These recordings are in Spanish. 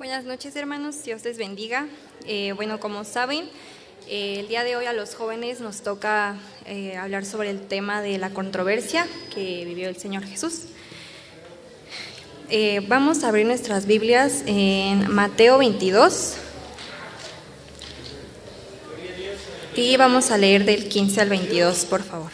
Buenas noches, hermanos, Dios les bendiga. Bueno, como saben, el día de hoy a los jóvenes nos toca hablar sobre el tema de la controversia que vivió el Señor Jesús. Vamos a abrir nuestras Biblias en Mateo 22 y vamos a leer del 15 al 22, por favor.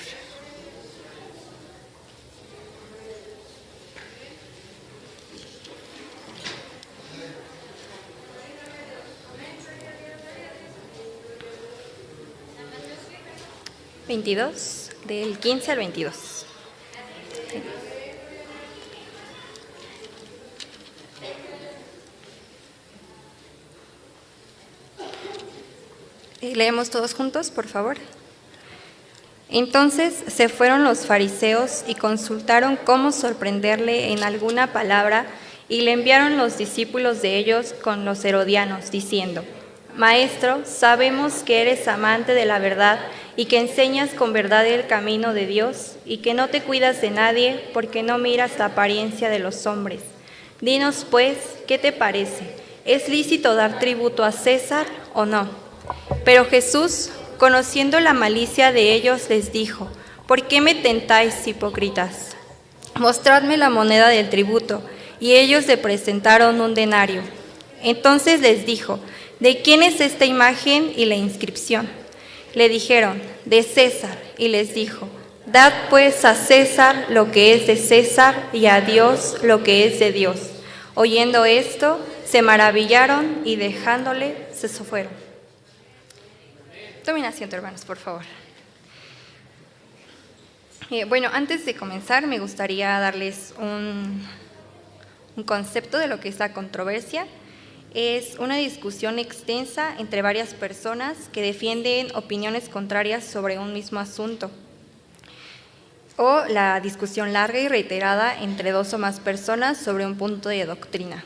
Del 15 al 22. Leemos todos juntos, por favor. Entonces se fueron los fariseos y consultaron cómo sorprenderle en alguna palabra, y le enviaron los discípulos de ellos con los herodianos, diciendo: Maestro, sabemos que eres amante de la verdad y que enseñas con verdad el camino de Dios, y que no te cuidas de nadie porque no miras la apariencia de los hombres. Dinos pues, ¿qué te parece? ¿Es lícito dar tributo a César o no? Pero Jesús, conociendo la malicia de ellos, les dijo: ¿Por qué me tentáis, hipócritas? Mostradme la moneda del tributo. Y ellos le presentaron un denario. Entonces les dijo: ¿De quién es esta imagen y la inscripción? Le dijeron: de César. Y les dijo: Dad pues a César lo que es de César y a Dios lo que es de Dios. Oyendo esto, se maravillaron y dejándole, se fueron. Tomen asiento, hermanos, por favor. Bueno, antes de comenzar, me gustaría darles un concepto de lo que es la controversia. Es una discusión extensa entre varias personas que defienden opiniones contrarias sobre un mismo asunto, o la discusión larga y reiterada entre dos o más personas sobre un punto de doctrina.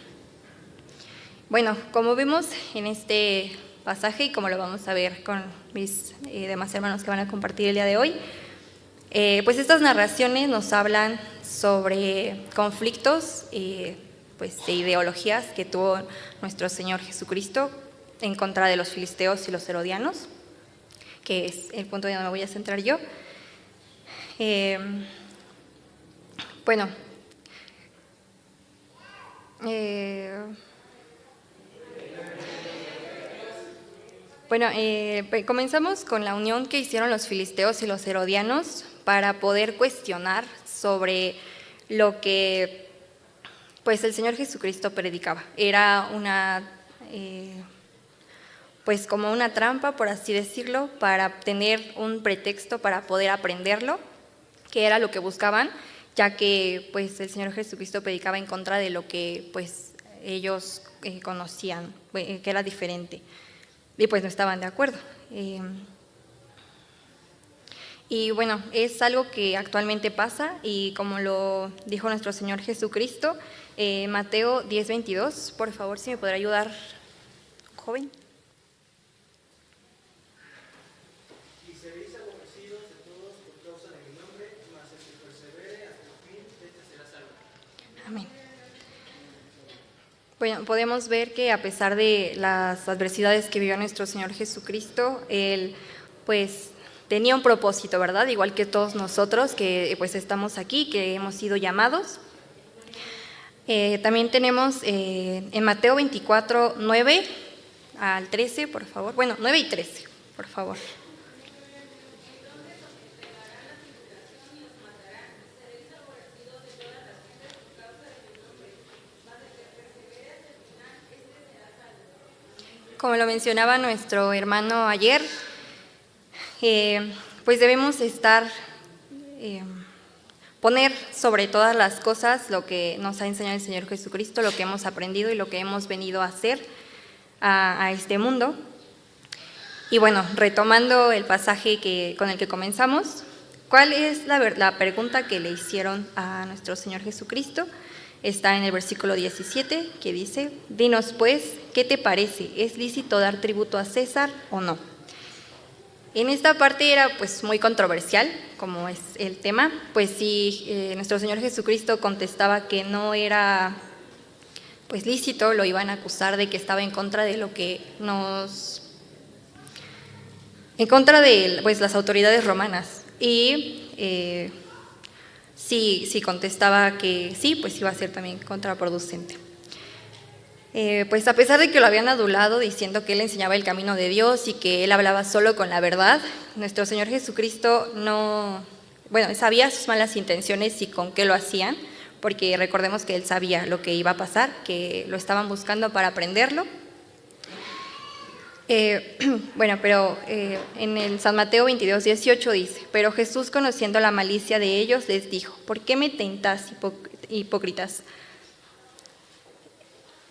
Bueno, como vimos en este pasaje y como lo vamos a ver con mis demás hermanos que van a compartir el día de hoy, pues estas narraciones nos hablan sobre conflictos pues de ideologías que tuvo nuestro Señor Jesucristo en contra de los filisteos y los herodianos, que es el punto donde me voy a centrar yo. Comenzamos con la unión que hicieron los filisteos y los herodianos para poder cuestionar sobre lo que pues el Señor Jesucristo predicaba. Era pues como una trampa, por así decirlo, para tener un pretexto para poder aprenderlo, que era lo que buscaban, ya que pues el Señor Jesucristo predicaba en contra de lo que pues ellos conocían, que era diferente, y pues no estaban de acuerdo. Y bueno, es algo que actualmente pasa, y como lo dijo nuestro Señor Jesucristo, Mateo 10:22, por favor, si me podrá ayudar, joven. Y seréis aborrecidos de todos por causa de mi nombre, mas el que persevere hasta el fin, este será salvo. Amén. Bueno, podemos ver que a pesar de las adversidades que vivió nuestro Señor Jesucristo, Él pues tenía un propósito, ¿verdad? Igual que todos nosotros que pues estamos aquí, que hemos sido llamados. También tenemos en Mateo 24, 9 al 13, por favor. Bueno, 9 y 13, por favor. Como lo mencionaba nuestro hermano ayer, pues debemos poner sobre todas las cosas lo que nos ha enseñado el Señor Jesucristo, lo que hemos aprendido y lo que hemos venido a hacer a este mundo. Y bueno, retomando el pasaje con el que comenzamos, ¿cuál es la pregunta que le hicieron a nuestro Señor Jesucristo? Está en el versículo 17, que dice: Dinos pues, ¿qué te parece? ¿Es lícito dar tributo a César o no? En esta parte era pues muy controversial, como es el tema, pues si nuestro Señor Jesucristo contestaba que no era pues lícito, lo iban a acusar de que estaba en contra de en contra de pues, las autoridades romanas. Y si contestaba que sí, pues iba a ser también contraproducente. Pues a pesar de que lo habían adulado diciendo que él enseñaba el camino de Dios y que él hablaba solo con la verdad, nuestro Señor Jesucristo sabía sus malas intenciones y con qué lo hacían, porque recordemos que él sabía lo que iba a pasar, que lo estaban buscando para prenderlo. Pero en el San Mateo 22:18 dice: pero Jesús, conociendo la malicia de ellos, les dijo: ¿por qué me tentás, hipócritas?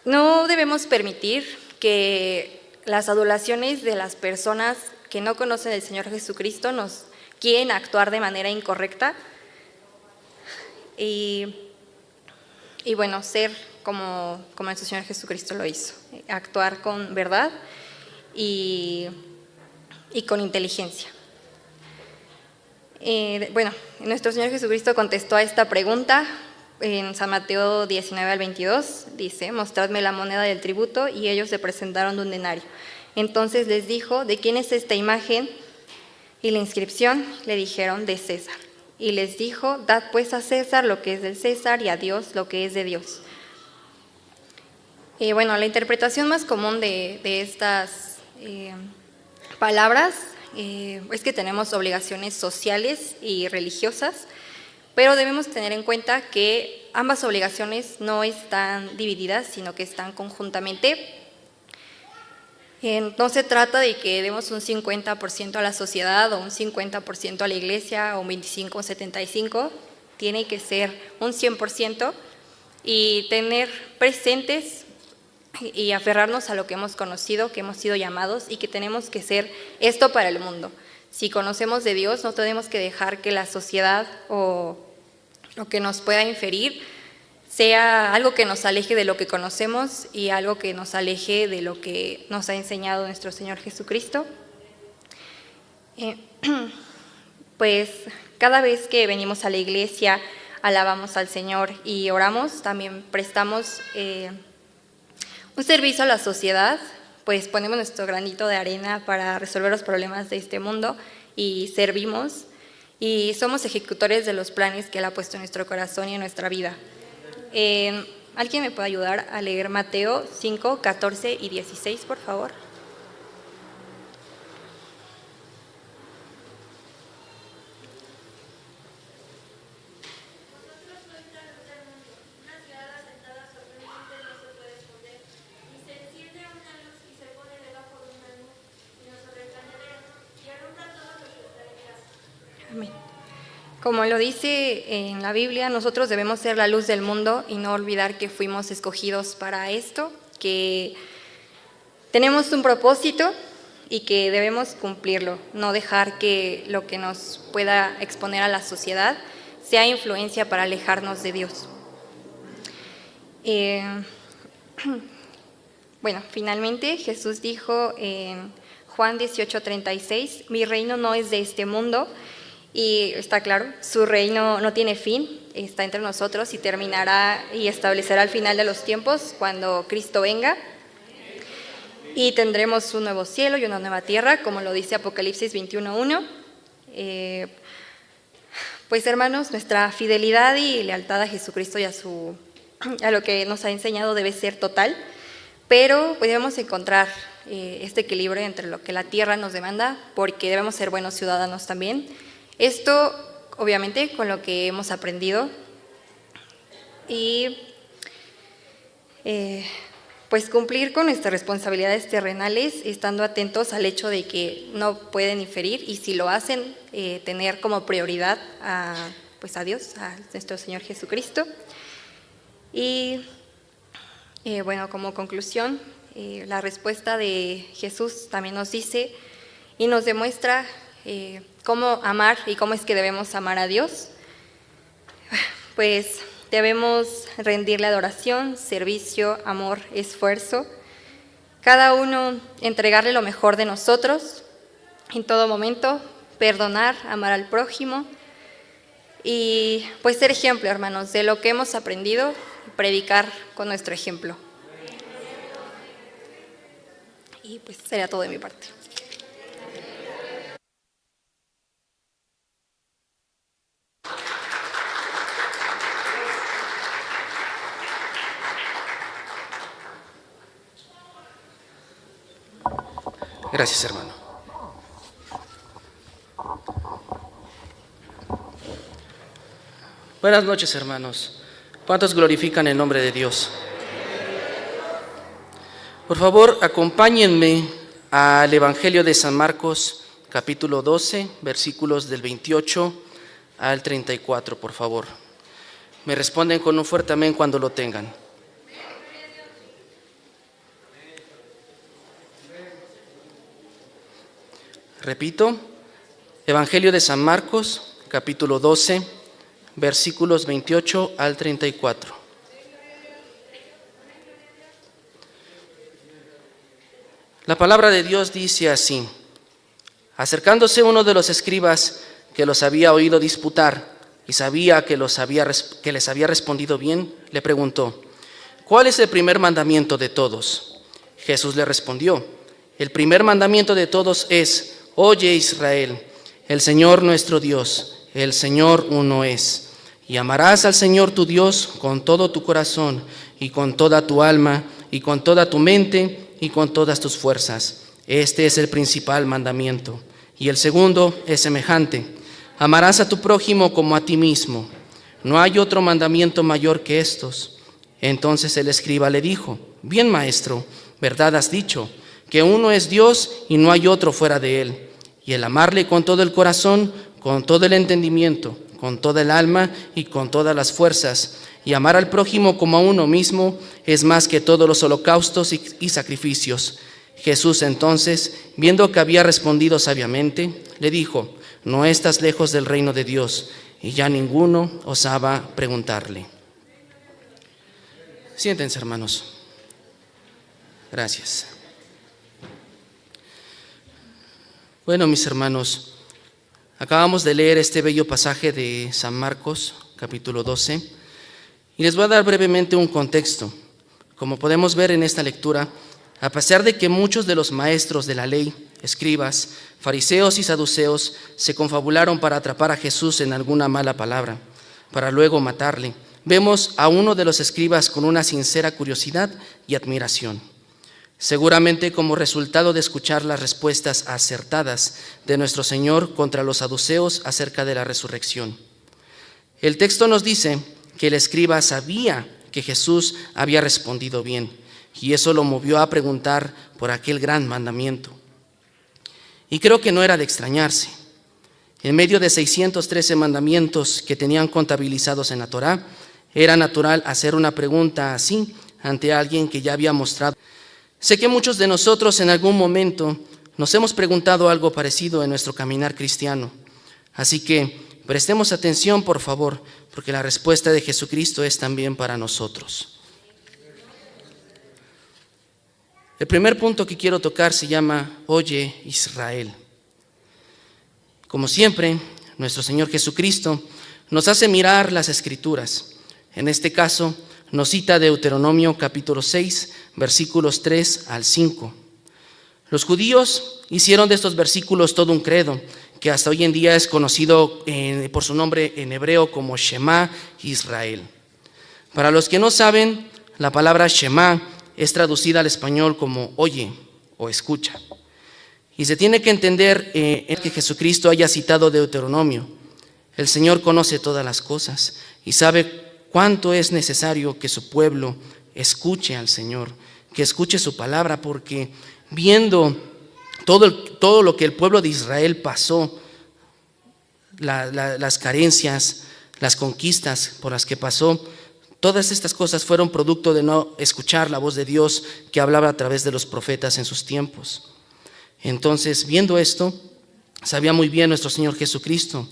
No debemos permitir que las adulaciones de las personas que no conocen al Señor Jesucristo nos quieren actuar de manera incorrecta y ser como nuestro Señor Jesucristo lo hizo, actuar con verdad y con inteligencia. Nuestro Señor Jesucristo contestó a esta pregunta en San Mateo 19:22, dice: mostradme la moneda del tributo, y ellos le presentaron un denario. Entonces les dijo: ¿de quién es esta imagen y la inscripción? Le dijeron: de César. Y les dijo: dad pues a César lo que es del César, y a Dios lo que es de Dios. La interpretación más común de estas palabras es que tenemos obligaciones sociales y religiosas, pero debemos tener en cuenta que ambas obligaciones no están divididas, sino que están conjuntamente. No se trata de que demos un 50% a la sociedad o un 50% a la iglesia o un 25% o 75%, tiene que ser un 100% y tener presentes y aferrarnos a lo que hemos conocido, que hemos sido llamados y que tenemos que ser esto para el mundo. Si conocemos de Dios, no tenemos que dejar que la sociedad o lo que nos pueda inferir sea algo que nos aleje de lo que conocemos y algo que nos aleje de lo que nos ha enseñado nuestro Señor Jesucristo. Pues cada vez que venimos a la iglesia, alabamos al Señor y oramos, también prestamos un servicio a la sociedad, pues ponemos nuestro granito de arena para resolver los problemas de este mundo y servimos y somos ejecutores de los planes que Él ha puesto en nuestro corazón y en nuestra vida. ¿Alguien me puede ayudar a leer Mateo 5, 14 y 16, por favor? Amén. Como lo dice en la Biblia, nosotros debemos ser la luz del mundo y no olvidar que fuimos escogidos para esto, que tenemos un propósito y que debemos cumplirlo, no dejar que lo que nos pueda exponer a la sociedad sea influencia para alejarnos de Dios. Finalmente Jesús dijo en Juan 18:36: mi reino no es de este mundo. Y está claro, su reino no tiene fin, está entre nosotros y terminará y establecerá al final de los tiempos cuando Cristo venga. Y tendremos un nuevo cielo y una nueva tierra, como lo dice Apocalipsis 21:1. Pues hermanos, nuestra fidelidad y lealtad a Jesucristo y a lo que nos ha enseñado debe ser total, pero debemos encontrar este equilibrio entre lo que la tierra nos demanda, porque debemos ser buenos ciudadanos también. Esto, obviamente, con lo que hemos aprendido y cumplir con nuestras responsabilidades terrenales, estando atentos al hecho de que no pueden inferir y si lo hacen, tener como prioridad a Dios, a nuestro Señor Jesucristo. Y como conclusión, la respuesta de Jesús también nos dice y nos demuestra cómo amar y cómo es que debemos amar a Dios. Pues debemos rendirle adoración, servicio, amor, esfuerzo. Cada uno entregarle lo mejor de nosotros en todo momento, perdonar, amar al prójimo y ser ejemplo, hermanos, de lo que hemos aprendido, predicar con nuestro ejemplo. Y pues sería todo de mi parte. Gracias, hermano. Buenas noches, hermanos. ¿Cuántos glorifican el nombre de Dios? Por favor, acompáñenme al Evangelio de San Marcos, capítulo 12, versículos del 28 al 34, por favor. Me responden con un fuerte amén cuando lo tengan. Repito, Evangelio de San Marcos, capítulo 12, versículos 28 al 34. La palabra de Dios dice así: acercándose uno de los escribas que los había oído disputar y sabía que les había respondido bien, le preguntó: ¿cuál es el primer mandamiento de todos? Jesús le respondió: el primer mandamiento de todos es: oye, Israel, el Señor nuestro Dios, el Señor uno es. Y amarás al Señor tu Dios con todo tu corazón y con toda tu alma y con toda tu mente y con todas tus fuerzas. Este es el principal mandamiento. Y el segundo es semejante: amarás a tu prójimo como a ti mismo. No hay otro mandamiento mayor que estos. Entonces el escriba le dijo: bien, maestro, verdad has dicho, que uno es Dios y no hay otro fuera de él. Y el amarle con todo el corazón, con todo el entendimiento, con toda el alma y con todas las fuerzas, y amar al prójimo como a uno mismo, es más que todos los holocaustos y sacrificios. Jesús entonces, viendo que había respondido sabiamente, le dijo: no estás lejos del reino de Dios. Y ya ninguno osaba preguntarle. Siéntense, hermanos. Gracias. Bueno, mis hermanos, acabamos de leer este bello pasaje de San Marcos, capítulo 12, y les voy a dar brevemente un contexto. Como podemos ver en esta lectura, a pesar de que muchos de los maestros de la ley, escribas, fariseos y saduceos, se confabularon para atrapar a Jesús en alguna mala palabra, para luego matarle, vemos a uno de los escribas con una sincera curiosidad y admiración. Seguramente como resultado de escuchar las respuestas acertadas de nuestro Señor contra los saduceos acerca de la resurrección. El texto nos dice que el escriba sabía que Jesús había respondido bien, y eso lo movió a preguntar por aquel gran mandamiento. Y creo que no era de extrañarse. En medio de 613 mandamientos que tenían contabilizados en la Torá, era natural hacer una pregunta así ante alguien que ya había mostrado. Sé que muchos de nosotros en algún momento nos hemos preguntado algo parecido en nuestro caminar cristiano. Así que prestemos atención, por favor, porque la respuesta de Jesucristo es también para nosotros. El primer punto que quiero tocar se llama: oye, Israel. Como siempre, nuestro Señor Jesucristo nos hace mirar las Escrituras. En este caso, nos cita Deuteronomio capítulo 6, versículos 3 al 5. Los judíos hicieron de estos versículos todo un credo, que hasta hoy en día es conocido por su nombre en hebreo como Shema Israel. Para los que no saben, la palabra Shema es traducida al español como oye o escucha. Y se tiene que entender que Jesucristo haya citado Deuteronomio. El Señor conoce todas las cosas y sabe cuánto es necesario que su pueblo escuche al Señor, que escuche su palabra, porque viendo todo lo que el pueblo de Israel pasó, las carencias, las conquistas por las que pasó, todas estas cosas fueron producto de no escuchar la voz de Dios que hablaba a través de los profetas en sus tiempos. Entonces, viendo esto, sabía muy bien nuestro Señor Jesucristo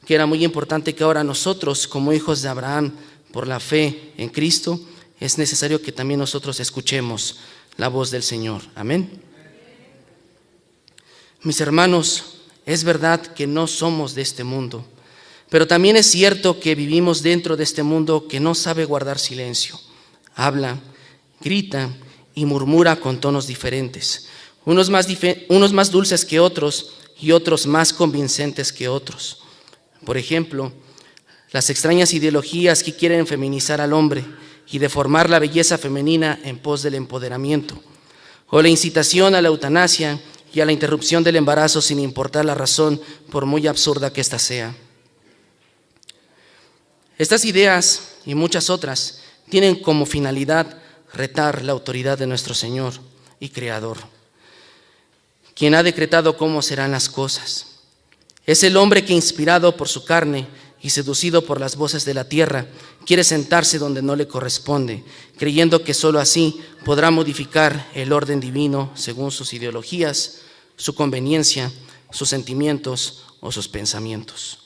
que era muy importante que ahora nosotros, como hijos de Abraham, por la fe en Cristo, es necesario que también nosotros escuchemos la voz del Señor. Amén. Mis hermanos, es verdad que no somos de este mundo, pero también es cierto que vivimos dentro de este mundo que no sabe guardar silencio. Habla, grita y murmura con tonos diferentes. unos más dulces que otros y otros más convincentes que otros. Por ejemplo, las extrañas ideologías que quieren feminizar al hombre y deformar la belleza femenina en pos del empoderamiento, o la incitación a la eutanasia y a la interrupción del embarazo sin importar la razón, por muy absurda que ésta sea. Estas ideas y muchas otras tienen como finalidad retar la autoridad de nuestro Señor y Creador, quien ha decretado cómo serán las cosas. Es el hombre que, inspirado por su carne y seducido por las voces de la tierra, quiere sentarse donde no le corresponde, creyendo que sólo así podrá modificar el orden divino según sus ideologías, su conveniencia, sus sentimientos o sus pensamientos.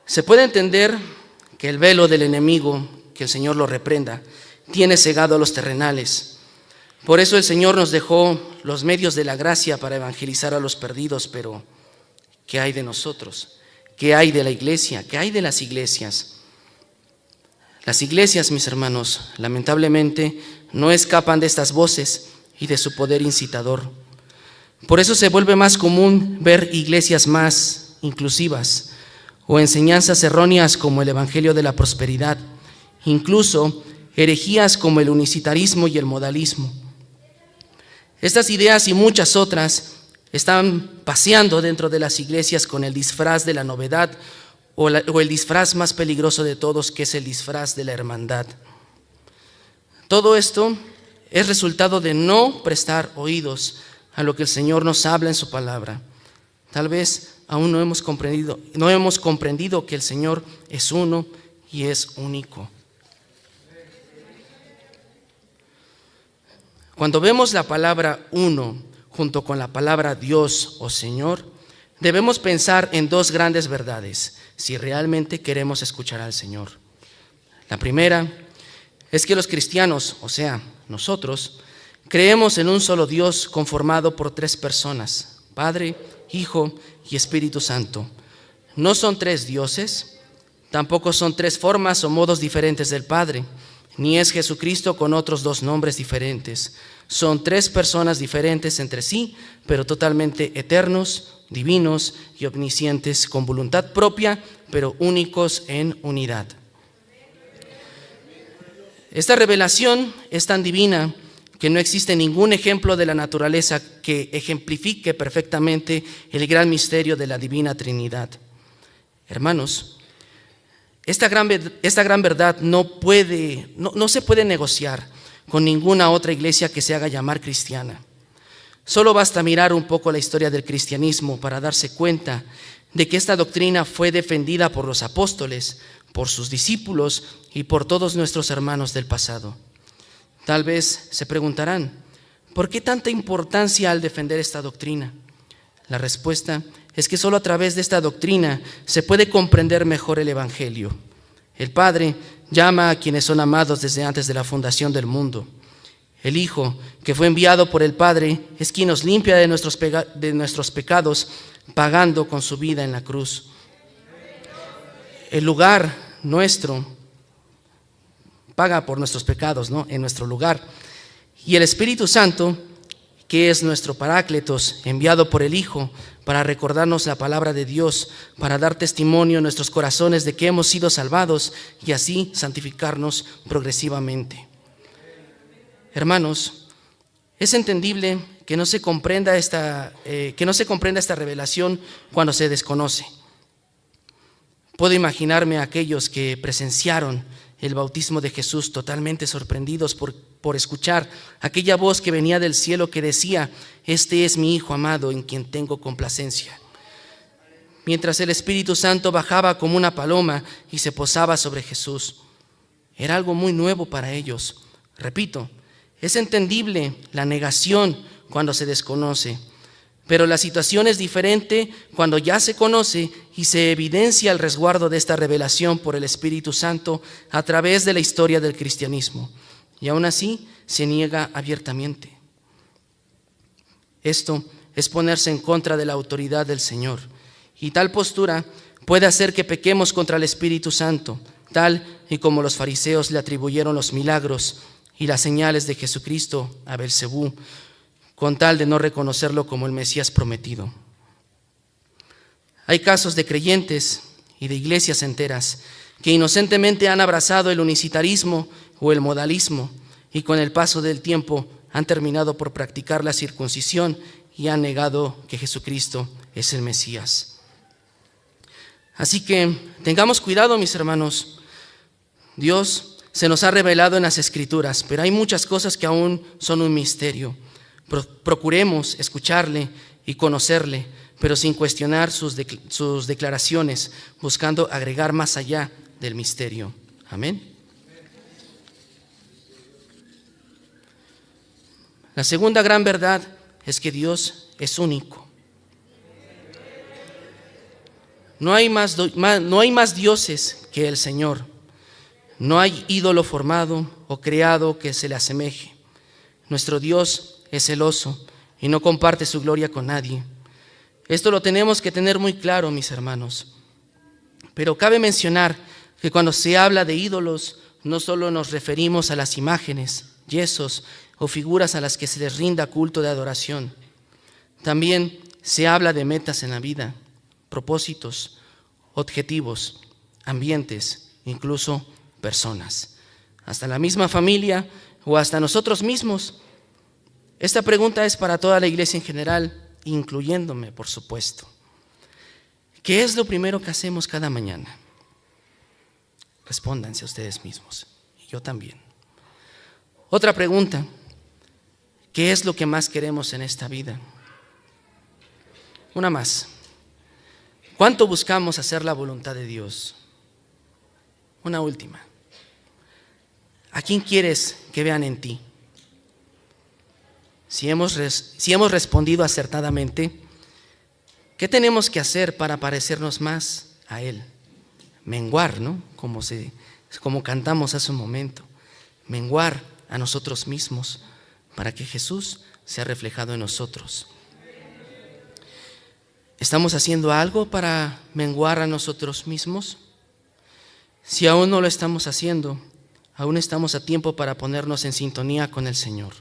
Se puede entender que el velo del enemigo, que el Señor lo reprenda, tiene cegado a los terrenales. Por eso el Señor nos dejó los medios de la gracia para evangelizar a los perdidos, pero ¿qué hay de nosotros? ¿Qué hay de la iglesia? ¿Qué hay de las iglesias? Las iglesias, mis hermanos, lamentablemente no escapan de estas voces y de su poder incitador. Por eso se vuelve más común ver iglesias más inclusivas o enseñanzas erróneas como el evangelio de la prosperidad, incluso herejías como el unicitarismo y el modalismo. Estas ideas y muchas otras están paseando dentro de las iglesias con el disfraz de la novedad o el disfraz más peligroso de todos, que es el disfraz de la hermandad. Todo esto es resultado de no prestar oídos a lo que el Señor nos habla en su palabra. Tal vez aún no hemos comprendido que el Señor es uno y es único. Cuando vemos la palabra uno junto con la palabra Dios o Señor, debemos pensar en dos grandes verdades si realmente queremos escuchar al Señor. La primera es que los cristianos, o sea, nosotros, creemos en un solo Dios conformado por tres personas: Padre, Hijo y Espíritu Santo. No son tres dioses, tampoco son tres formas o modos diferentes del Padre, ni es Jesucristo con otros dos nombres diferentes. Son tres personas diferentes entre sí, pero totalmente eternos, divinos y omniscientes, con voluntad propia, pero únicos en unidad. Esta revelación es tan divina que no existe ningún ejemplo de la naturaleza que ejemplifique perfectamente el gran misterio de la divina Trinidad. Hermanos, esta gran verdad no se puede negociar con ninguna otra iglesia que se haga llamar cristiana. Solo basta mirar un poco la historia del cristianismo para darse cuenta de que esta doctrina fue defendida por los apóstoles, por sus discípulos y por todos nuestros hermanos del pasado. Tal vez se preguntarán, ¿por qué tanta importancia al defender esta doctrina? La respuesta es que solo a través de esta doctrina se puede comprender mejor el Evangelio. El Padre llama a quienes son amados desde antes de la fundación del mundo. El Hijo, que fue enviado por el Padre, es quien nos limpia de nuestros pecados, pagando con su vida en la cruz. El lugar nuestro paga por nuestros pecados, ¿no? En nuestro lugar. Y el Espíritu Santo, que es nuestro Parácletos, enviado por el Hijo para recordarnos la palabra de Dios, para dar testimonio en nuestros corazones de que hemos sido salvados y así santificarnos progresivamente. Hermanos, es entendible que no se comprenda esta revelación cuando se desconoce. Puedo imaginarme a aquellos que presenciaron el bautismo de Jesús totalmente sorprendidos por escuchar aquella voz que venía del cielo que decía: este es mi Hijo amado en quien tengo complacencia. Mientras el Espíritu Santo bajaba como una paloma y se posaba sobre Jesús. Era algo muy nuevo para ellos. Repito, es entendible la negación cuando se desconoce, pero la situación es diferente cuando ya se conoce y se evidencia el resguardo de esta revelación por el Espíritu Santo a través de la historia del cristianismo. Y aún así se niega abiertamente. Esto es ponerse en contra de la autoridad del Señor. Y tal postura puede hacer que pequemos contra el Espíritu Santo, tal y como los fariseos le atribuyeron los milagros y las señales de Jesucristo a Belcebú, con tal de no reconocerlo como el Mesías prometido. Hay casos de creyentes y de iglesias enteras que inocentemente han abrazado el unicitarismo o el modalismo y con el paso del tiempo han terminado por practicar la circuncisión y han negado que Jesucristo es el Mesías. Así que tengamos cuidado, mis hermanos. Dios se nos ha revelado en las Escrituras, pero hay muchas cosas que aún son un misterio. Procuremos escucharle y conocerle, pero sin cuestionar sus declaraciones, buscando agregar más allá del misterio. Amén. La segunda gran verdad es que Dios es único. No hay más dioses que el Señor. No hay ídolo formado o creado que se le asemeje. Nuestro Dios es celoso y no comparte su gloria con nadie. Esto lo tenemos que tener muy claro, mis hermanos. Pero cabe mencionar que cuando se habla de ídolos, no solo nos referimos a las imágenes, yesos o figuras a las que se les rinda culto de adoración. También se habla de metas en la vida, propósitos, objetivos, ambientes, incluso personas, hasta la misma familia o hasta nosotros mismos. Esta pregunta es para toda la iglesia en general, incluyéndome, por supuesto. ¿Qué es lo primero que hacemos cada mañana? Respóndanse ustedes mismos, y yo también. Otra pregunta: ¿qué es lo que más queremos en esta vida? Una más: ¿cuánto buscamos hacer la voluntad de Dios? Una última: ¿a quién quieres que vean en ti? Si hemos respondido acertadamente, ¿qué tenemos que hacer para parecernos más a Él? Menguar, ¿no? Como cantamos hace un momento. Menguar a nosotros mismos para que Jesús sea reflejado en nosotros. ¿Estamos haciendo algo para menguar a nosotros mismos? Si aún no lo estamos haciendo, aún estamos a tiempo para ponernos en sintonía con el Señor.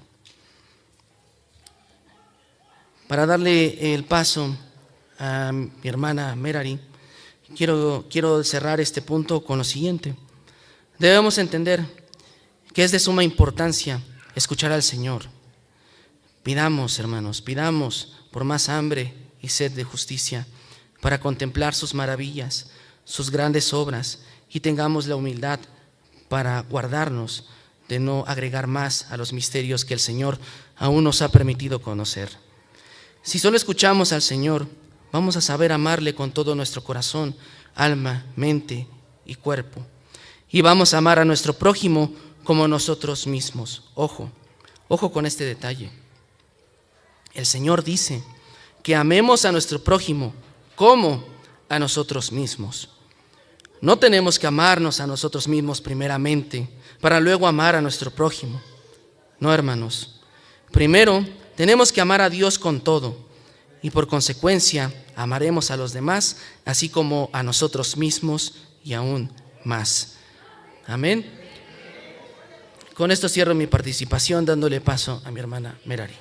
Para darle el paso a mi hermana Merari, quiero cerrar este punto con lo siguiente. Debemos entender que es de suma importancia escuchar al Señor. Pidamos, hermanos, pidamos por más hambre y sed de justicia para contemplar sus maravillas, sus grandes obras, y tengamos la humildad para guardarnos de no agregar más a los misterios que el Señor aún nos ha permitido conocer. Si solo escuchamos al Señor, vamos a saber amarle con todo nuestro corazón, alma, mente y cuerpo. Y vamos a amar a nuestro prójimo como nosotros mismos. Ojo con este detalle. El Señor dice que amemos a nuestro prójimo como a nosotros mismos. No tenemos que amarnos a nosotros mismos primeramente para luego amar a nuestro prójimo. No, hermanos. Primero tenemos que amar a Dios con todo y por consecuencia amaremos a los demás así como a nosotros mismos y aún más. Amén. Con esto cierro mi participación dándole paso a mi hermana Merari.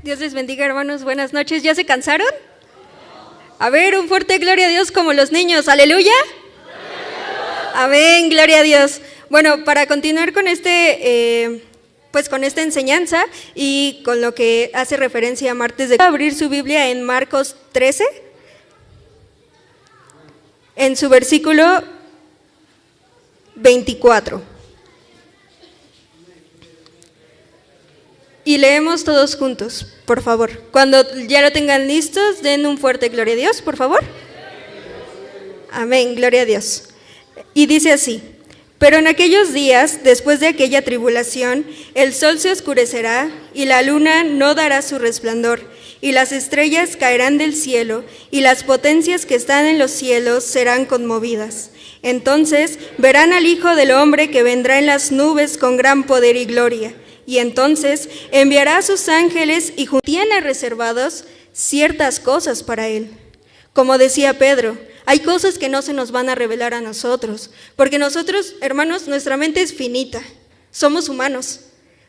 Dios les bendiga, hermanos. Buenas noches. ¿Ya se cansaron? A ver, un fuerte gloria a Dios como los niños. ¡Aleluya! Amén, gloria a Dios. Bueno, para continuar con con esta enseñanza y con lo que hace referencia a martes de abrir su Biblia en Marcos 13, en su versículo 24. Y leemos todos juntos, por favor. Cuando ya lo tengan listos, den un fuerte gloria a Dios, por favor. Amén, gloria a Dios. Y dice así: Pero en aquellos días, después de aquella tribulación, el sol se oscurecerá y la luna no dará su resplandor, y las estrellas caerán del cielo, y las potencias que están en los cielos serán conmovidas. Entonces verán al Hijo del Hombre que vendrá en las nubes con gran poder y gloria, y entonces enviará a sus ángeles y tiene reservados ciertas cosas para él. Como decía Pedro, hay cosas que no se nos van a revelar a nosotros, porque nosotros, hermanos, nuestra mente es finita, somos humanos,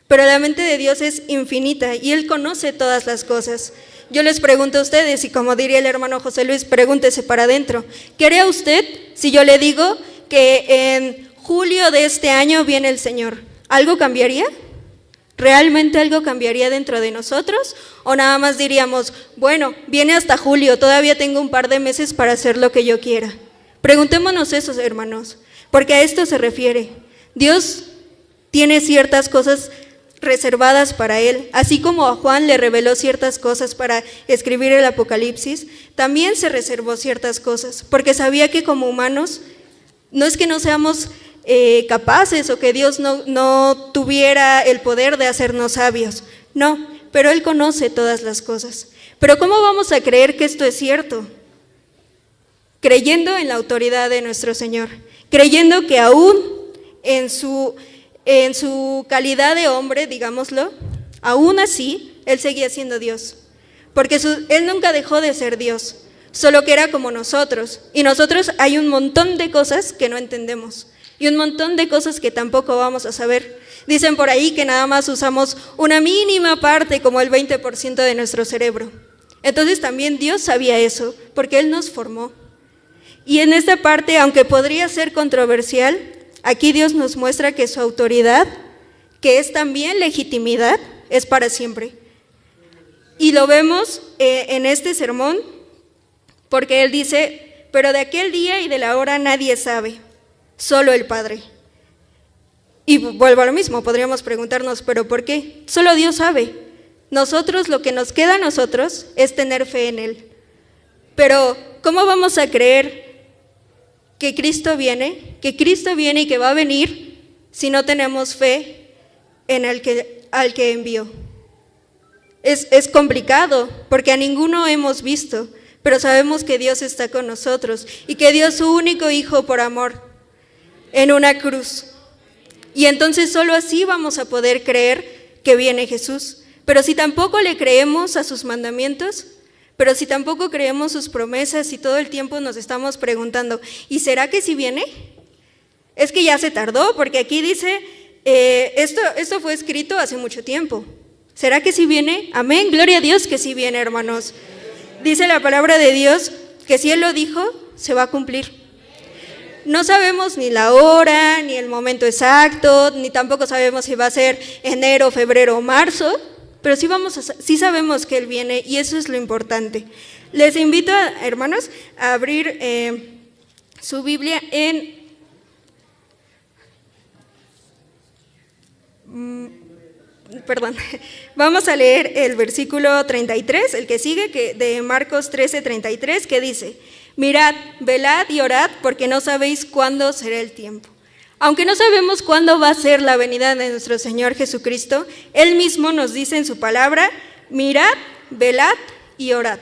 pero la mente de Dios es infinita y Él conoce todas las cosas. Yo les pregunto a ustedes, y como diría el hermano José Luis, pregúntese para adentro, ¿qué haría usted si yo le digo que en julio de este año viene el Señor? ¿Algo cambiaría? ¿Realmente algo cambiaría dentro de nosotros? ¿O nada más diríamos, bueno, viene hasta julio, todavía tengo un par de meses para hacer lo que yo quiera? Preguntémonos eso, hermanos, porque a esto se refiere. Dios tiene ciertas cosas reservadas para Él, así como a Juan le reveló ciertas cosas para escribir el Apocalipsis, también se reservó ciertas cosas, porque sabía que como humanos, no es que no seamos capaces o que Dios no tuviera el poder de hacernos sabios, no, pero Él conoce todas las cosas. Pero ¿cómo vamos a creer que esto es cierto? Creyendo en la autoridad de nuestro Señor, creyendo que aún en su calidad de hombre, digámoslo, aún así, Él seguía siendo Dios, porque Él nunca dejó de ser Dios, solo que era como nosotros, y nosotros hay un montón de cosas que no entendemos, y un montón de cosas que tampoco vamos a saber. Dicen por ahí que nada más usamos una mínima parte, como el 20% de nuestro cerebro. Entonces también Dios sabía eso, porque Él nos formó. Y en esta parte, aunque podría ser controversial, aquí Dios nos muestra que su autoridad, que es también legitimidad, es para siempre. Y lo vemos en este sermón, porque Él dice, pero de aquel día y de la hora nadie sabe, solo el Padre. Y vuelvo a lo mismo, podríamos preguntarnos, ¿pero por qué? Solo Dios sabe. Nosotros, lo que nos queda a nosotros es tener fe en Él. Pero, ¿cómo vamos a creer que Cristo viene y que va a venir si no tenemos fe en al que envió? Es complicado, porque a ninguno hemos visto, pero sabemos que Dios está con nosotros y que dio su único Hijo por amor en una cruz. Y entonces solo así vamos a poder creer que viene Jesús. Pero si tampoco le creemos a sus mandamientos, pero si tampoco creemos sus promesas y todo el tiempo nos estamos preguntando, ¿y será que sí viene? Es que ya se tardó, porque aquí dice, esto fue escrito hace mucho tiempo. ¿Será que sí viene? Amén, gloria a Dios que sí viene, hermanos. Dice la palabra de Dios que si Él lo dijo, se va a cumplir. No sabemos ni la hora, ni el momento exacto, ni tampoco sabemos si va a ser enero, febrero o marzo, pero sí sabemos que Él viene y eso es lo importante. Les invito, hermanos, a abrir su Biblia en vamos a leer el versículo 33, el que sigue, de Marcos 13:33, que dice: mirad, velad y orad, porque no sabéis cuándo será el tiempo. Aunque no sabemos cuándo va a ser la venida de nuestro Señor Jesucristo, Él mismo nos dice en su palabra, mirad, velad y orad.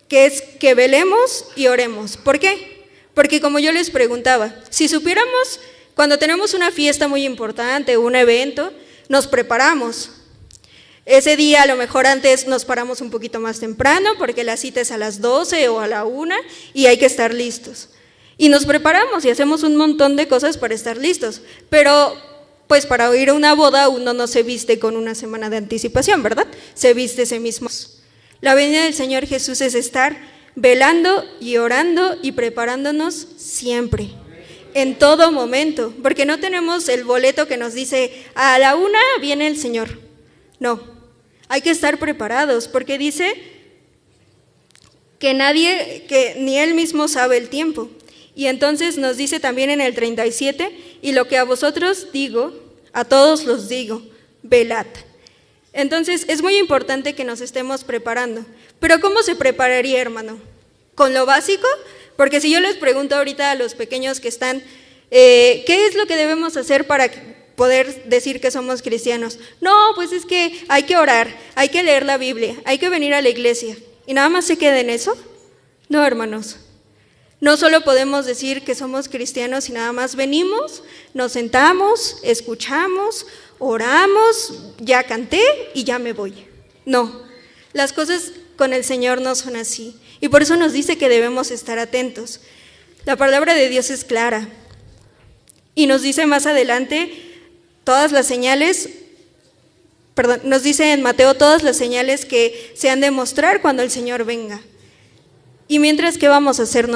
Que es que velemos y oremos. ¿Por qué? Porque como yo les preguntaba, si supiéramos, cuando tenemos una fiesta muy importante o un evento, nos preparamos. Ese día a lo mejor antes nos paramos un poquito más temprano porque la cita es a las 12 o a la 1 y hay que estar listos. Y nos preparamos y hacemos un montón de cosas para estar listos. Pero pues para ir a una boda uno no se viste con una semana de anticipación, ¿verdad? Se viste ese mismo. La venida del Señor Jesús es estar velando y orando y preparándonos siempre, en todo momento, porque no tenemos el boleto que nos dice a la 1 viene el Señor. No, hay que estar preparados, porque dice que ni Él mismo sabe el tiempo. Y entonces nos dice también en el 37, y lo que a vosotros digo, a todos los digo, velad. Entonces es muy importante que nos estemos preparando. Pero ¿cómo se prepararía, hermano? ¿Con lo básico? Porque si yo les pregunto ahorita a los pequeños que están ¿Qué es lo que debemos hacer para poder decir que somos cristianos? No, pues es que hay que orar, hay que leer la Biblia, hay que venir a la iglesia. ¿Y nada más se queda en eso? No, hermanos. No solo podemos decir que somos cristianos y nada más venimos, nos sentamos, escuchamos, oramos, ya canté y ya me voy. No, las cosas con el Señor no son así. Y por eso nos dice que debemos estar atentos. La palabra de Dios es clara. Y nos dice más adelante todas las señales, nos dice en Mateo todas las señales que se han de mostrar cuando el Señor venga. Y mientras, ¿qué vamos a hacer?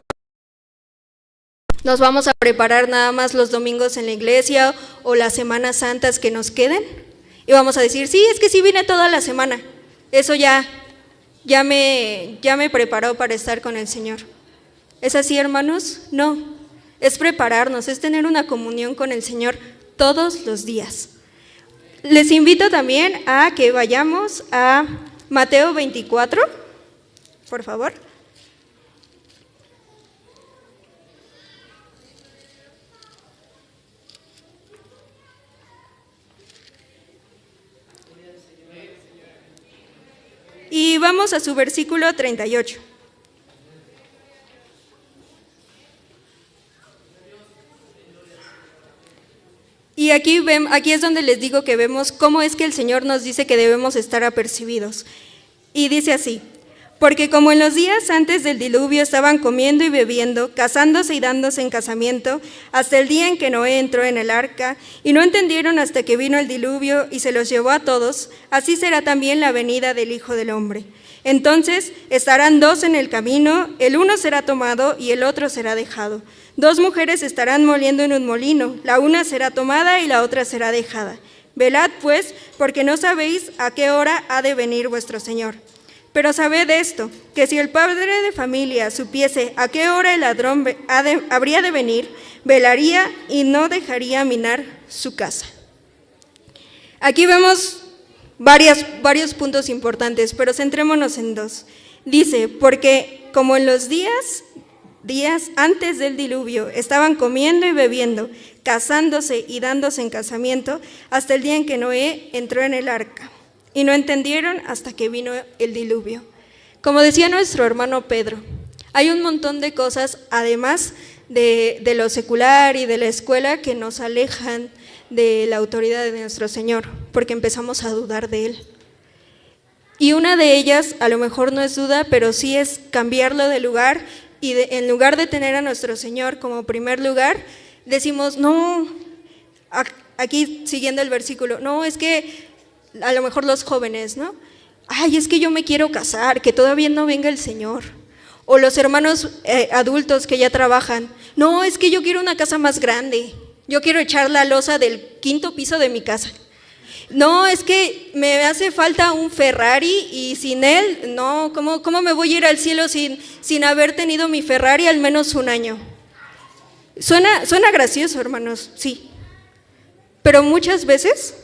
¿Nos vamos a preparar nada más los domingos en la iglesia o las semanas santas que nos queden? Y vamos a decir, sí, es que sí vine toda la semana. Eso ya me preparó para estar con el Señor. ¿Es así, hermanos? No. Es prepararnos, es tener una comunión con el Señor todos los días. Les invito también a que vayamos a Mateo 24, por favor. Y vamos a su versículo 38. Y aquí es donde les digo que vemos cómo es que el Señor nos dice que debemos estar apercibidos. Y dice así: porque como en los días antes del diluvio estaban comiendo y bebiendo, casándose y dándose en casamiento, hasta el día en que Noé entró en el arca, y no entendieron hasta que vino el diluvio y se los llevó a todos, así será también la venida del Hijo del Hombre. Entonces estarán dos en el camino, el uno será tomado y el otro será dejado. Dos mujeres estarán moliendo en un molino, la una será tomada y la otra será dejada. Velad pues, porque no sabéis a qué hora ha de venir vuestro Señor. Pero sabed esto, que si el padre de familia supiese a qué hora el ladrón habría de venir, velaría y no dejaría minar su casa. Aquí vemos varios puntos importantes, pero centrémonos en dos. Dice, porque como en los días antes del diluvio estaban comiendo y bebiendo, casándose y dándose en casamiento, hasta el día en que Noé entró en el arca. Y no entendieron hasta que vino el diluvio. Como decía nuestro hermano Pedro, hay un montón de cosas, además de lo secular y de la escuela, que nos alejan de la autoridad de nuestro Señor, porque empezamos a dudar de Él. Y una de ellas, a lo mejor no es duda, pero sí es cambiarlo de lugar, y en lugar de tener a nuestro Señor como primer lugar, decimos, no, aquí siguiendo el versículo, no, es que a lo mejor los jóvenes, ¿no? Ay, es que yo me quiero casar, que todavía no venga el Señor. O los hermanos adultos que ya trabajan, no, es que yo quiero una casa más grande, yo quiero echar la losa del 5º piso de mi casa. No, es que me hace falta un Ferrari y sin él, no, ¿cómo me voy a ir al cielo sin haber tenido mi Ferrari al menos un año? Suena gracioso, hermanos, sí. Pero muchas veces,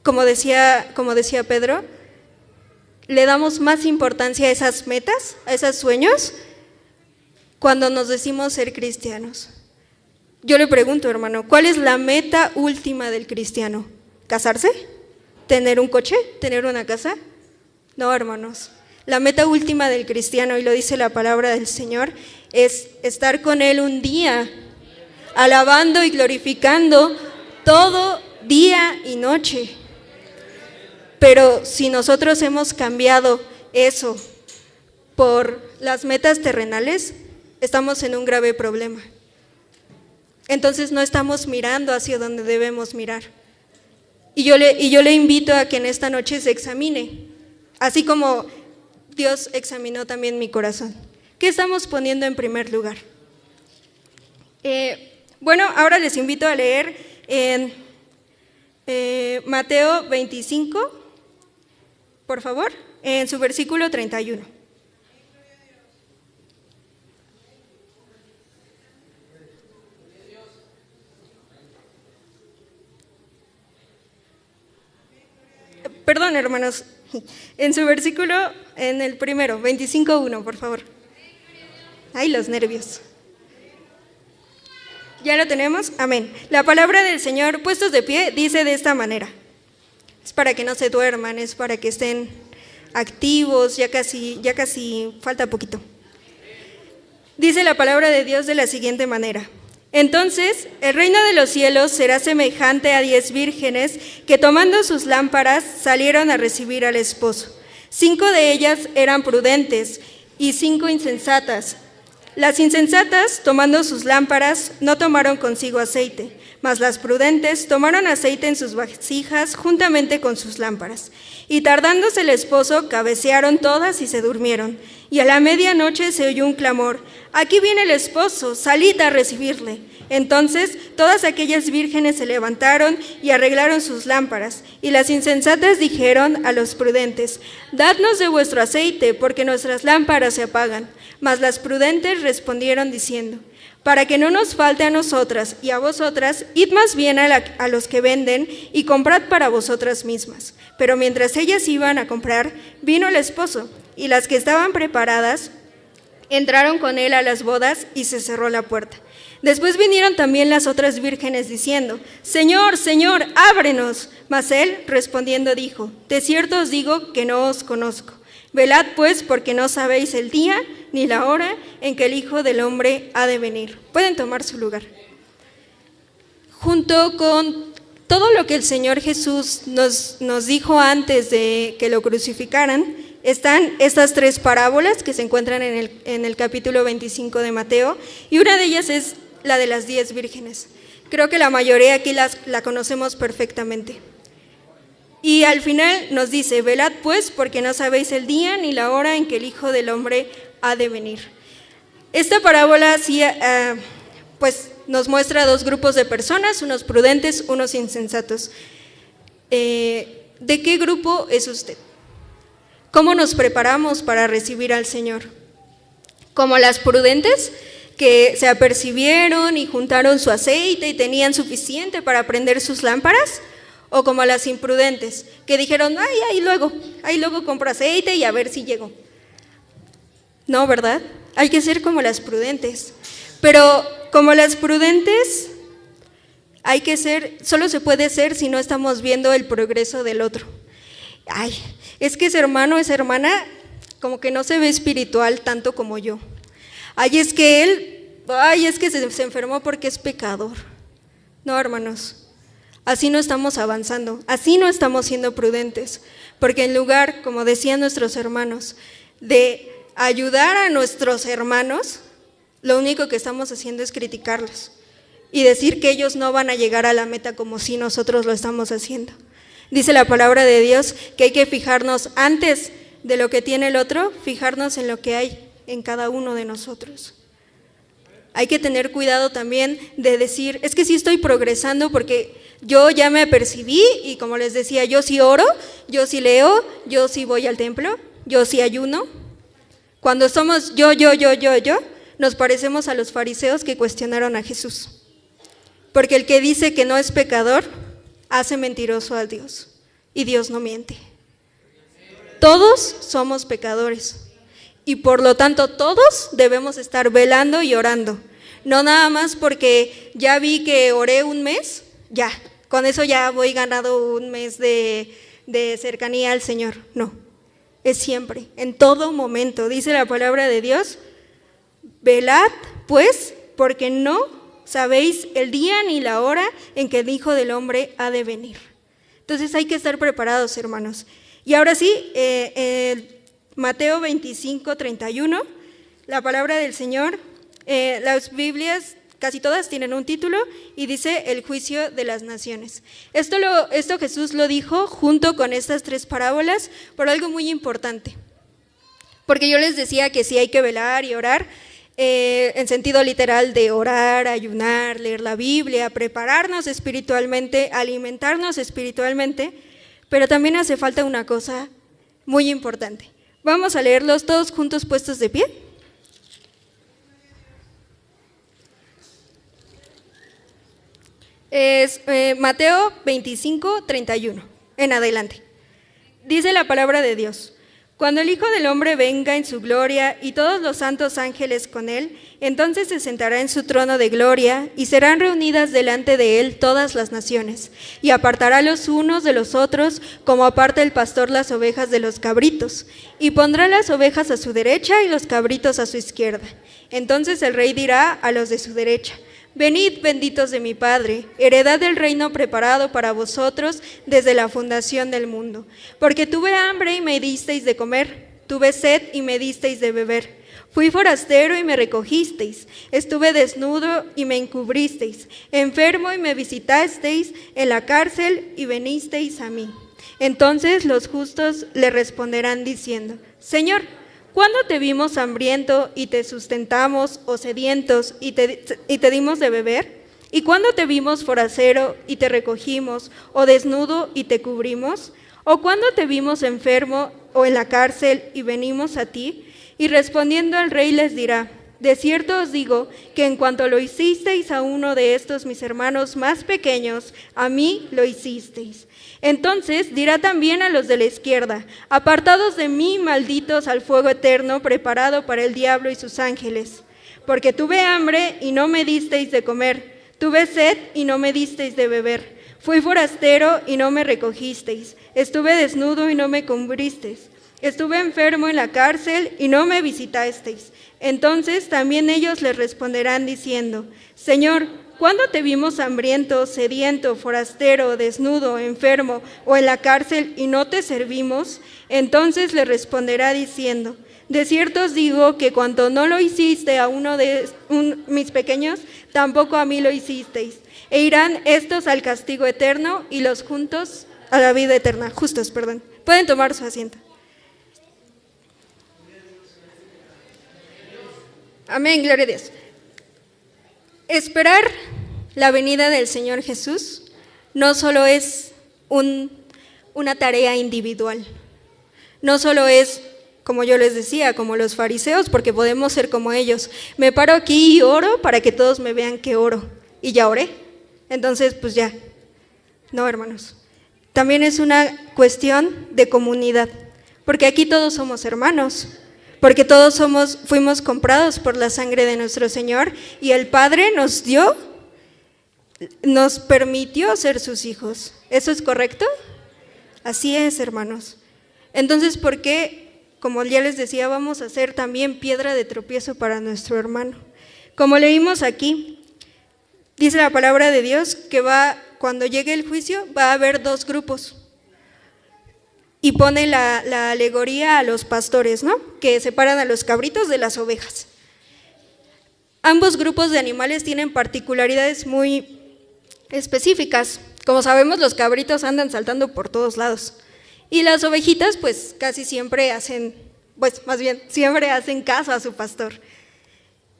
como decía Pedro, le damos más importancia a esas metas, a esos sueños, cuando nos decimos ser cristianos. Yo le pregunto, hermano, ¿cuál es la meta última del cristiano? ¿Casarse? ¿Tener un coche? ¿Tener una casa? No, hermanos. La meta última del cristiano, y lo dice la palabra del Señor, es estar con Él un día, alabando y glorificando todo día y noche. Pero si nosotros hemos cambiado eso por las metas terrenales, estamos en un grave problema. Entonces no estamos mirando hacia donde debemos mirar. Y yo le invito a que en esta noche se examine, así como Dios examinó también mi corazón. ¿Qué estamos poniendo en primer lugar? Bueno, ahora les invito a leer en Mateo 25, por favor, en su versículo 31. Perdón, hermanos, en su versículo, en el primero, 25:1, por favor. Ay, los nervios. ¿Ya lo tenemos? Amén. La palabra del Señor, puestos de pie, dice de esta manera. Es para que no se duerman, es para que estén activos, ya casi falta poquito. Dice la palabra de Dios de la siguiente manera. Entonces, el reino de los cielos será semejante a 10 vírgenes que tomando sus lámparas salieron a recibir al esposo. 5 de ellas eran prudentes y 5 insensatas. Las insensatas, tomando sus lámparas, no tomaron consigo aceite, mas las prudentes tomaron aceite en sus vasijas juntamente con sus lámparas. Y tardándose el esposo, cabecearon todas y se durmieron. Y a la medianoche se oyó un clamor: «Aquí viene el esposo, salid a recibirle». Entonces todas aquellas vírgenes se levantaron y arreglaron sus lámparas. Y las insensatas dijeron a los prudentes: «Dadnos de vuestro aceite, porque nuestras lámparas se apagan». Mas las prudentes respondieron diciendo: «Para que no nos falte a nosotras y a vosotras, id más bien a los que venden y comprad para vosotras mismas». Pero mientras ellas iban a comprar, vino el esposo, y las que estaban preparadas entraron con él a las bodas y se cerró la puerta. Después vinieron también las otras vírgenes diciendo: «Señor, Señor, ábrenos». Mas él respondiendo dijo: «De cierto os digo que no os conozco. Velad pues, porque no sabéis el día ni la hora en que el Hijo del Hombre ha de venir». Pueden tomar su lugar. Junto con todo lo que el Señor Jesús nos dijo antes de que lo crucificaran, están estas 3 parábolas que se encuentran en el capítulo 25 de Mateo, y una de ellas es la de las 10 vírgenes. Creo que la mayoría aquí la conocemos perfectamente. Y al final nos dice: «Velad pues, porque no sabéis el día ni la hora en que el Hijo del Hombre ha de venir». Esta parábola sí, pues nos muestra 2 grupos de personas, unos prudentes, unos insensatos. ¿De qué grupo es usted? ¿Cómo nos preparamos para recibir al Señor? ¿Como las prudentes, que se apercibieron y juntaron su aceite y tenían suficiente para prender sus lámparas? ¿O como las imprudentes, que dijeron: ahí luego compro aceite y a ver si llego? No, ¿verdad? Hay que ser como las prudentes. Pero como las prudentes, solo se puede ser si no estamos viendo el progreso del otro. Es que ese hermano, esa hermana, como que no se ve espiritual tanto como yo. Es que se enfermó porque es pecador. No, hermanos, así no estamos avanzando, así no estamos siendo prudentes, porque en lugar, como decían nuestros hermanos, de ayudar a nuestros hermanos, lo único que estamos haciendo es criticarlos y decir que ellos no van a llegar a la meta como si nosotros lo estamos haciendo. Dice la palabra de Dios que hay que fijarnos antes de lo que tiene el otro, fijarnos en lo que hay en cada uno de nosotros. Hay que tener cuidado también de decir: es que sí estoy progresando porque yo ya me apercibí y, como les decía, yo sí oro, yo sí leo, yo sí voy al templo, yo sí ayuno. Cuando somos yo, nos parecemos a los fariseos que cuestionaron a Jesús. Porque el que dice que no es pecador hace mentiroso a Dios, y Dios no miente. Todos somos pecadores y por lo tanto todos debemos estar velando y orando. No nada más porque ya vi que oré un mes, ya, con eso ya voy ganado un mes de cercanía al Señor. No, es siempre, en todo momento. Dice la palabra de Dios: velad pues, porque no sabéis el día ni la hora en que el Hijo del Hombre ha de venir. Entonces hay que estar preparados, hermanos. Y ahora sí, Mateo 25, 31, la palabra del Señor, las Biblias casi todas tienen un título y dice: el juicio de las naciones. Esto Jesús lo dijo junto con estas 3 parábolas por algo muy importante. Porque yo les decía que sí hay que velar y orar, en sentido literal de orar, ayunar, leer la Biblia, prepararnos espiritualmente, alimentarnos espiritualmente, pero también hace falta una cosa muy importante. Vamos a leerlos todos juntos, puestos de pie. Es Mateo 25, 31, en adelante. Dice la palabra de Dios: Cuando el Hijo del Hombre venga en su gloria y todos los santos ángeles con él, entonces se sentará en su trono de gloria y serán reunidas delante de él todas las naciones, y apartará los unos de los otros como aparta el pastor las ovejas de los cabritos, y pondrá las ovejas a su derecha y los cabritos a su izquierda. Entonces el rey dirá a los de su derecha: venid, benditos de mi Padre, heredad del reino preparado para vosotros desde la fundación del mundo. Porque tuve hambre y me disteis de comer, tuve sed y me disteis de beber. Fui forastero y me recogisteis, estuve desnudo y me encubristeis, enfermo y me visitasteis, en la cárcel y venisteis a mí. Entonces los justos le responderán diciendo: Señor, ¿cuándo te vimos hambriento y te sustentamos, o sedientos y te dimos de beber? ¿Y cuándo te vimos forastero y te recogimos, o desnudo y te cubrimos? ¿O cuándo te vimos enfermo o en la cárcel y venimos a ti? Y respondiendo el rey les dirá: de cierto os digo que en cuanto lo hicisteis a uno de estos mis hermanos más pequeños, a mí lo hicisteis. Entonces dirá también a los de la izquierda: apartados de mí, malditos, al fuego eterno preparado para el diablo y sus ángeles. Porque tuve hambre y no me disteis de comer, tuve sed y no me disteis de beber, fui forastero y no me recogisteis, estuve desnudo y no me cubristeis, estuve enfermo en la cárcel y no me visitasteis. Entonces también ellos les responderán diciendo: Señor, ¿cuándo te vimos hambriento, sediento, forastero, desnudo, enfermo o en la cárcel y no te servimos? Entonces le responderá diciendo: de cierto os digo que cuanto no lo hiciste a uno de mis pequeños, tampoco a mí lo hicisteis. E irán estos al castigo eterno y los justos a la vida eterna. Justos, perdón. Pueden tomar su asiento. Amén, gloria a Dios. Esperar la venida del Señor Jesús no solo es una tarea individual, no solo es, como yo les decía, como los fariseos, porque podemos ser como ellos. Me paro aquí y oro para que todos me vean que oro, y ya oré, entonces pues ya. No, hermanos, también es una cuestión de comunidad, porque aquí todos somos hermanos, porque todos fuimos comprados por la sangre de nuestro Señor, y el Padre nos permitió ser sus hijos. ¿Eso es correcto? Así es, hermanos. Entonces, ¿por qué, como ya les decía, vamos a ser también piedra de tropiezo para nuestro hermano? Como leímos aquí, dice la palabra de Dios que cuando llegue el juicio va a haber dos grupos. Y pone la alegoría a los pastores, ¿no? Que separan a los cabritos de las ovejas. Ambos grupos de animales tienen particularidades muy específicas. Como sabemos, los cabritos andan saltando por todos lados. Y las ovejitas, pues casi siempre siempre hacen caso a su pastor.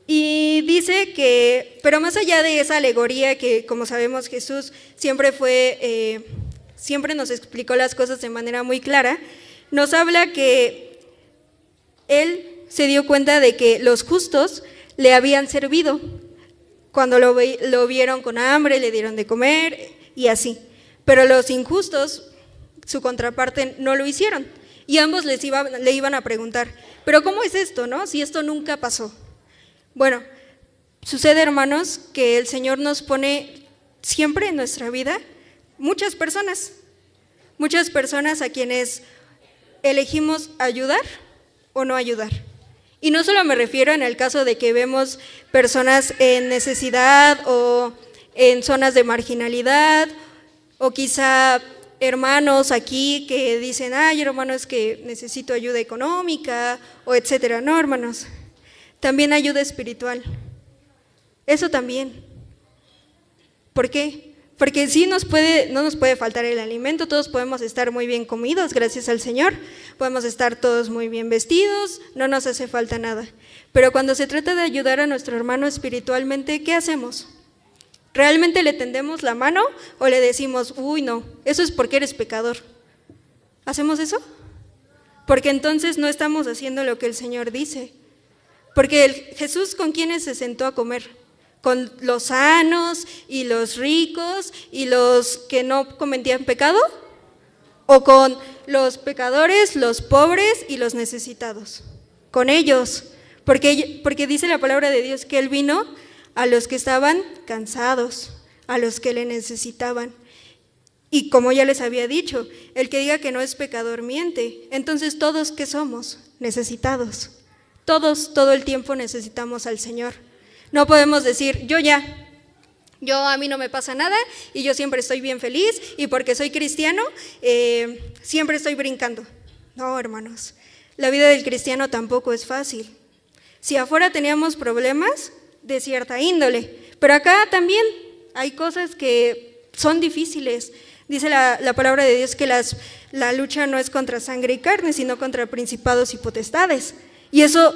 Y dice que, pero más allá de esa alegoría que, como sabemos, Jesús siempre nos explicó las cosas de manera muy clara, nos habla que Él se dio cuenta de que los justos le habían servido. Cuando lo vieron con hambre, le dieron de comer y así. Pero los injustos, su contraparte, no lo hicieron. Y ambos le iban a preguntar: ¿pero cómo es esto, no? Si esto nunca pasó. Bueno, sucede, hermanos, que el Señor nos pone siempre en nuestra vida muchas personas a quienes elegimos ayudar o no ayudar. Y no solo me refiero en el caso de que vemos personas en necesidad o en zonas de marginalidad, o quizá hermanos aquí que dicen: ay, hermano, es que necesito ayuda económica, o etcétera. No, hermanos, también ayuda espiritual. Eso también. ¿Por qué? Porque sí no nos puede faltar el alimento, todos podemos estar muy bien comidos, gracias al Señor, podemos estar todos muy bien vestidos, no nos hace falta nada. Pero cuando se trata de ayudar a nuestro hermano espiritualmente, ¿qué hacemos? ¿Realmente le tendemos la mano o le decimos: uy, no, eso es porque eres pecador? ¿Hacemos eso? Porque entonces no estamos haciendo lo que el Señor dice. Porque Jesús, ¿con quiénes se sentó a comer? ¿Con los sanos y los ricos y los que no cometían pecado? o con los pecadores, los pobres y los necesitados. Con ellos, porque dice la palabra de Dios que Él vino a los que estaban cansados, a los que le necesitaban. Y como ya les había dicho, el que diga que no es pecador miente. Entonces, ¿todos qué somos? Necesitados. Todos, todo el tiempo necesitamos al Señor. No podemos decir, a mí no me pasa nada y yo siempre estoy bien feliz y porque soy cristiano siempre estoy brincando. No, hermanos, la vida del cristiano tampoco es fácil. Si afuera teníamos problemas de cierta índole, pero acá también hay cosas que son difíciles. Dice la palabra de Dios que la lucha no es contra sangre y carne, sino contra principados y potestades. Y eso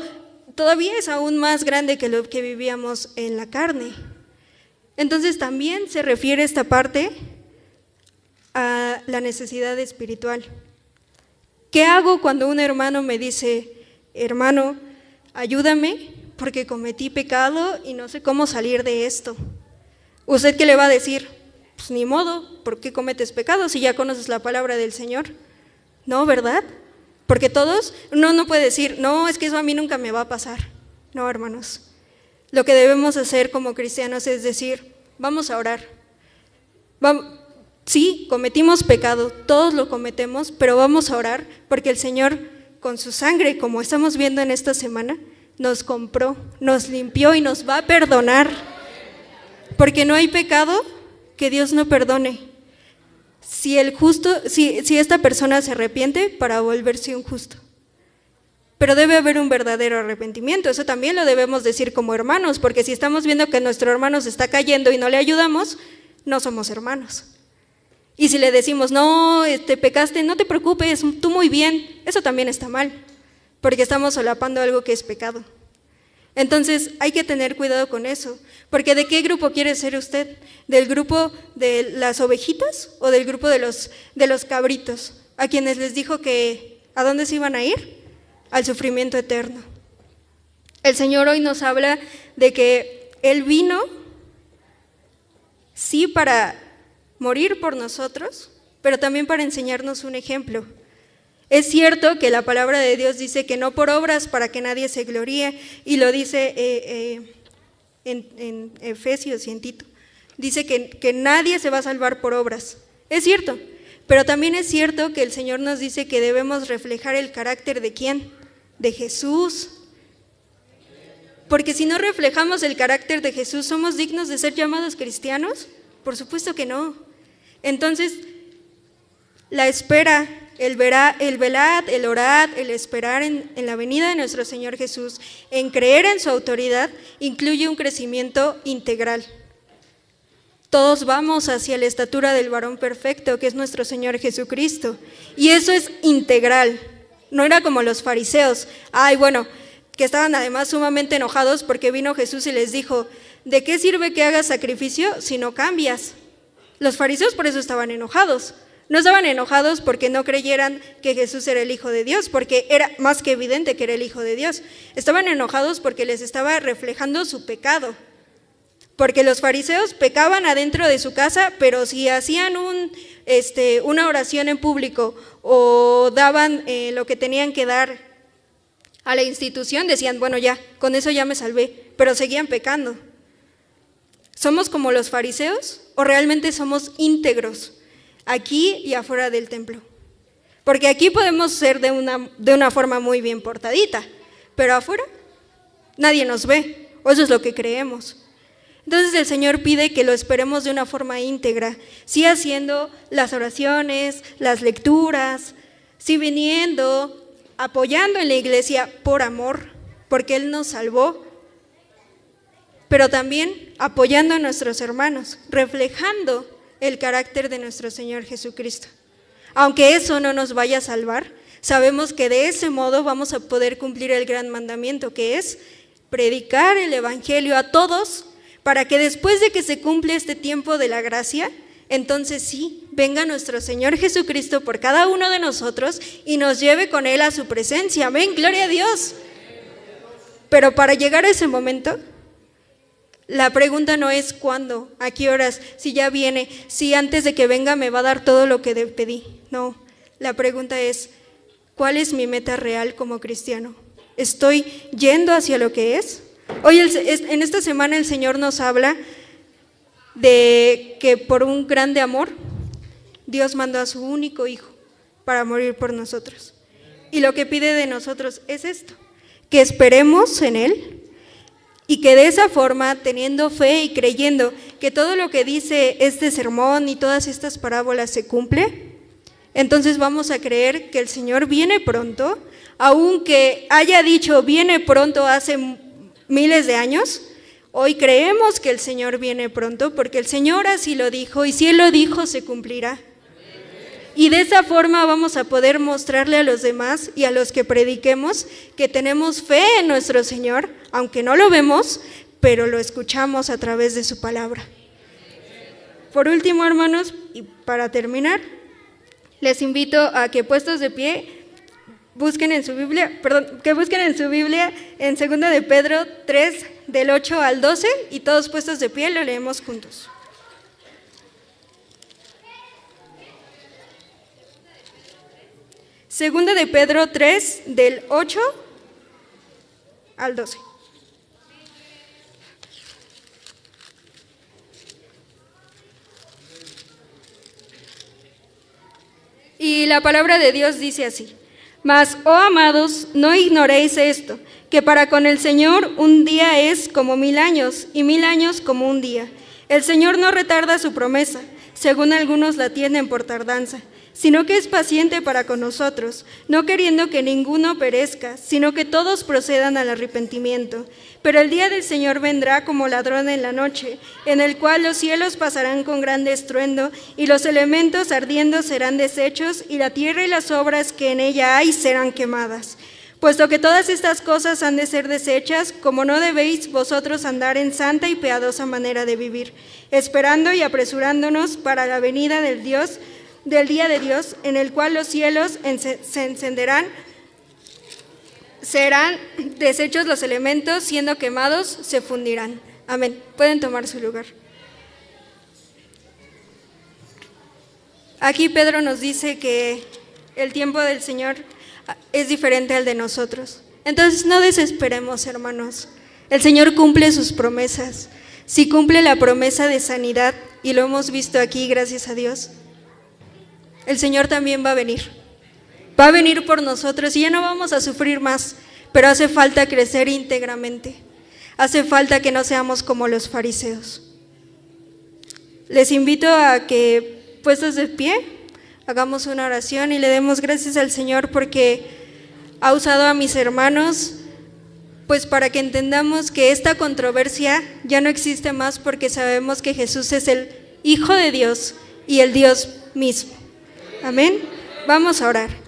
todavía es aún más grande que lo que vivíamos en la carne. Entonces también se refiere esta parte a la necesidad espiritual. ¿Qué hago cuando un hermano me dice, hermano, ayúdame porque cometí pecado y no sé cómo salir de esto? ¿Usted qué le va a decir? Pues ni modo, ¿por qué cometes pecado si ya conoces la palabra del Señor? No, ¿verdad? Porque todos, uno no puede decir, no, es que eso a mí nunca me va a pasar. No, hermanos. Lo que debemos hacer como cristianos es decir, vamos a orar. Sí, cometimos pecado, todos lo cometemos, pero vamos a orar porque el Señor con su sangre, como estamos viendo en esta semana, nos compró, nos limpió y nos va a perdonar. Porque no hay pecado que Dios no perdone. Si esta persona se arrepiente para volverse un justo. Pero debe haber un verdadero arrepentimiento, eso también lo debemos decir como hermanos, porque si estamos viendo que nuestro hermano se está cayendo y no le ayudamos, no somos hermanos. Y si le decimos, no, pecaste, no te preocupes, tú muy bien, eso también está mal, porque estamos solapando algo que es pecado. Entonces hay que tener cuidado con eso, porque ¿de qué grupo quiere ser usted? ¿Del grupo de las ovejitas o del grupo de los cabritos? A quienes les dijo que ¿a dónde se iban a ir? Al sufrimiento eterno. El Señor hoy nos habla de que Él vino, sí, para morir por nosotros, pero también para enseñarnos un ejemplo. Es cierto que la palabra de Dios dice que no por obras para que nadie se gloríe, y lo dice en Efesios y en Tito. Dice que nadie se va a salvar por obras. Es cierto, pero también es cierto que el Señor nos dice que debemos reflejar el carácter ¿de quién? De Jesús. Porque si no reflejamos el carácter de Jesús, ¿somos dignos de ser llamados cristianos? Por supuesto que no. Entonces, la espera, el velad, el orad, el esperar en la venida de nuestro Señor Jesús, en creer en su autoridad, incluye un crecimiento integral. Todos vamos hacia la estatura del varón perfecto, que es nuestro Señor Jesucristo. Y eso es integral. No era como los fariseos. Que estaban además sumamente enojados porque vino Jesús y les dijo, ¿de qué sirve que hagas sacrificio si no cambias? Los fariseos por eso estaban enojados. No estaban enojados porque no creyeran que Jesús era el Hijo de Dios, porque era más que evidente que era el Hijo de Dios. Estaban enojados porque les estaba reflejando su pecado. Porque los fariseos pecaban adentro de su casa, pero si hacían una oración en público o daban lo que tenían que dar a la institución, decían, bueno, ya, con eso ya me salvé, pero seguían pecando. ¿Somos como los fariseos o realmente somos íntegros aquí y afuera del templo? Porque aquí podemos ser de una forma muy bien portadita, pero afuera nadie nos ve, o eso es lo que creemos. Entonces el Señor pide que lo esperemos de una forma íntegra, sí haciendo las oraciones, las lecturas, sí viniendo, apoyando en la iglesia por amor, porque Él nos salvó, pero también apoyando a nuestros hermanos, reflejando el carácter de nuestro Señor Jesucristo. Aunque eso no nos vaya a salvar, sabemos que de ese modo vamos a poder cumplir el gran mandamiento, que es predicar el evangelio a todos, para que después de que se cumple este tiempo de la gracia, entonces sí, venga nuestro Señor Jesucristo por cada uno de nosotros y nos lleve con Él a su presencia. Amén, gloria a Dios. Pero para llegar a ese momento, la pregunta no es cuándo, a qué horas, si ya viene, si antes de que venga me va a dar todo lo que pedí. No, La pregunta es, ¿cuál es mi meta real como cristiano? ¿Estoy yendo hacia lo que es? Hoy, en esta semana, el Señor nos habla de que por un grande amor, Dios mandó a su único Hijo para morir por nosotros. Y lo que pide de nosotros es esto, que esperemos en Él y que de esa forma, teniendo fe y creyendo que todo lo que dice este sermón y todas estas parábolas se cumple, entonces vamos a creer que el Señor viene pronto, aunque haya dicho viene pronto hace miles de años. Hoy creemos que el Señor viene pronto porque el Señor así lo dijo, y si Él lo dijo, se cumplirá. Y de esa forma vamos a poder mostrarle a los demás y a los que prediquemos que tenemos fe en nuestro Señor, aunque no lo vemos, pero lo escuchamos a través de su palabra. Por último, hermanos, y para terminar, les invito a que puestos de pie, busquen en su Biblia en 2 de Pedro 3, del 8 al 12, y todos puestos de pie lo leemos juntos. Segunda de Pedro 3, del 8 al 12. Y la palabra de Dios dice así: Mas, oh amados, no ignoréis esto, que para con el Señor un día es como 1000 años, y 1000 años como un día. El Señor no retarda su promesa, según algunos la tienen por tardanza, sino que es paciente para con nosotros, no queriendo que ninguno perezca, sino que todos procedan al arrepentimiento. Pero el día del Señor vendrá como ladrón en la noche, en el cual los cielos pasarán con grande estruendo, y los elementos ardiendo serán deshechos, y la tierra y las obras que en ella hay serán quemadas. Puesto que todas estas cosas han de ser deshechas, como no debéis vosotros andar en santa y piadosa manera de vivir, esperando y apresurándonos para la venida del día de Dios, en el cual los cielos se encenderán, serán deshechos los elementos, siendo quemados, se fundirán. Amén. Pueden tomar su lugar. Aquí Pedro nos dice que el tiempo del Señor es diferente al de nosotros. Entonces no desesperemos, hermanos. El Señor cumple sus promesas. Si cumple la promesa de sanidad, y lo hemos visto aquí, gracias a Dios, el Señor también va a venir. Va a venir por nosotros y ya no vamos a sufrir más, pero hace falta crecer íntegramente. Hace falta que no seamos como los fariseos. Les invito a que, puestos de pie, hagamos una oración y le demos gracias al Señor porque ha usado a mis hermanos, pues para que entendamos que esta controversia ya no existe más, porque sabemos que Jesús es el Hijo de Dios y el Dios mismo. Amén. Vamos a orar.